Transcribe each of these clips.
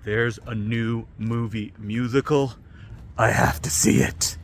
there's a new movie musical. I have to see it.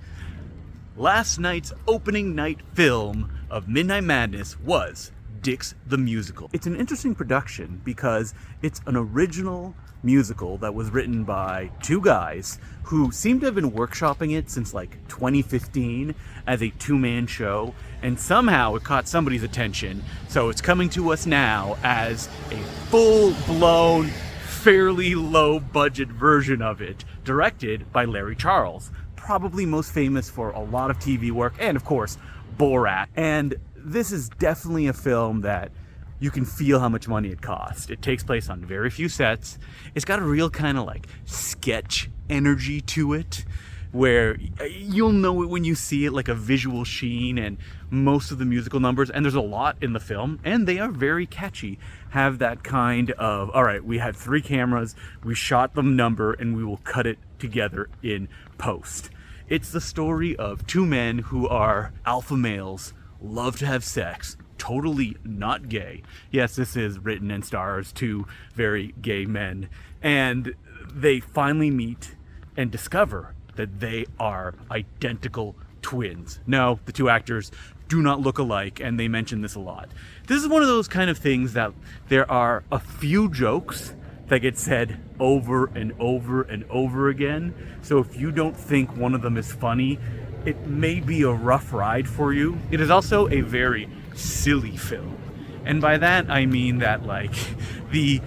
Last night's opening night film of Midnight Madness was DICKS the Musical. It's an interesting production because it's an original musical that was written by two guys who seem to have been workshopping it since like 2015 as a two-man show, and somehow it caught somebody's attention, so it's coming to us now as a full-blown, fairly low-budget version of it, directed by Larry Charles, probably most famous for a lot of TV work, and of course, Borat. And this is definitely a film that you can feel how much money it cost. It takes place on very few sets. It's got a real kind of like sketch energy to it, where you'll know it when you see it, like a visual sheen, and most of the musical numbers, and there's a lot in the film, and they are very catchy, have that kind of, all right, we had 3 cameras, we shot the number, and we will cut it together in post. It's the story of 2 men who are alpha males, love to have sex, totally not gay. Yes, this is written and stars 2 very gay men, and they finally meet and discover that they are identical twins. No, the 2 actors do not look alike, and they mention this a lot. This is one of those kind of things that there are a few jokes that get said over and over and over again. So if you don't think one of them is funny, it may be a rough ride for you. It is also a very silly film. And by that, I mean that like the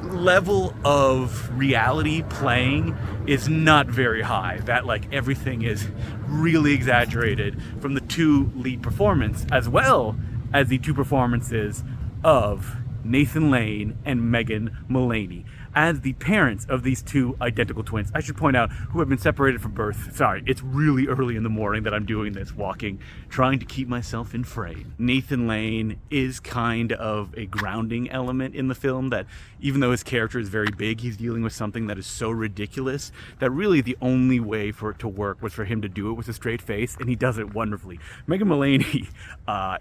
level of reality playing is not very high. That like everything is really exaggerated from the 2 lead performances, as well as the 2 performances of Nathan Lane and Megan Mullany as the parents of these 2 identical twins. I should point out, who have been separated from birth. Sorry, it's really early in the morning that I'm doing this, walking, trying to keep myself in frame. Nathan Lane is kind of a grounding element in the film, that even though his character is very big, he's dealing with something that is so ridiculous that really the only way for it to work was for him to do it with a straight face, and he does it wonderfully. Megan Mullany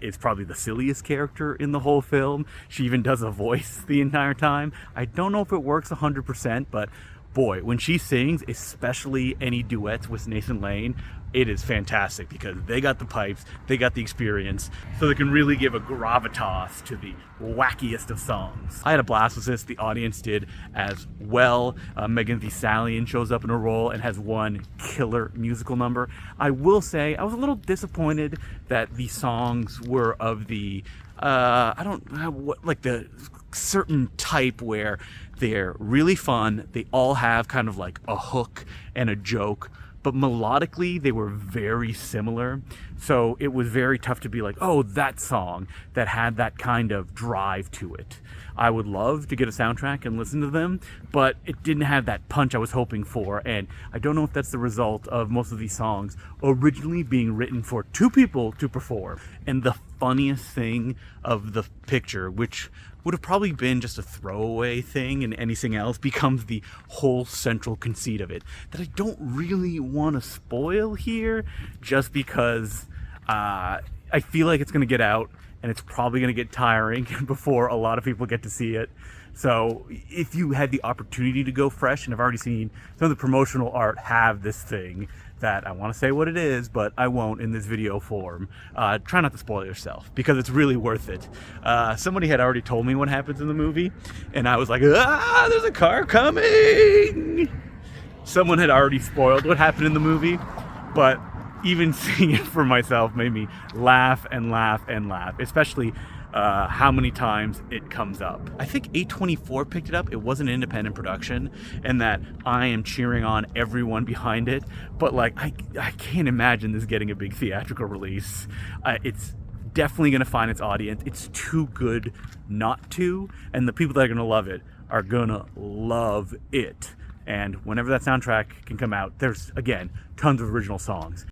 is probably the silliest character in the whole film. She even does a voice the entire time. I don't know if it works 100%, but boy, when she sings, especially any duets with Nathan Lane, it is fantastic because they got the pipes, they got the experience, so they can really give a gravitas to the wackiest of songs. I had a blast with this. The audience did as well. Megan Thee Stallion shows up in a role and has one killer musical number. I will say I was a little disappointed that the songs were of the I don't know what, like the certain type where they're really fun. They all have kind of like a hook and a joke, but melodically they were very similar. So it was very tough to be like, oh, that song that had that kind of drive to it. I would love to get a soundtrack and listen to them, but it didn't have that punch I was hoping for, and I don't know if that's the result of most of these songs originally being written for 2 people to perform. And the funniest thing of the picture, which would have probably been just a throwaway thing and anything else, becomes the whole central conceit of it that I don't really want to spoil here, just because I feel like it's going to get out and it's probably going to get tiring before a lot of people get to see it. So if you had the opportunity to go fresh, and I've already seen some of the promotional art have this thing that I want to say what it is, but I won't in this video form. Try not to spoil yourself because it's really worth it. Somebody had already told me what happens in the movie, and I was like, ah, there's a car coming! Someone had already spoiled what happened in the movie, but even seeing it for myself made me laugh and laugh and laugh, especially how many times it comes up. I think A24 picked it up. It was an independent production, and that I am cheering on everyone behind it, but like I can't imagine this getting a big theatrical release. It's definitely going to find its audience. It's too good not to, and the people that are going to love it are going to love it. And whenever that soundtrack can come out, there's, again, tons of original songs.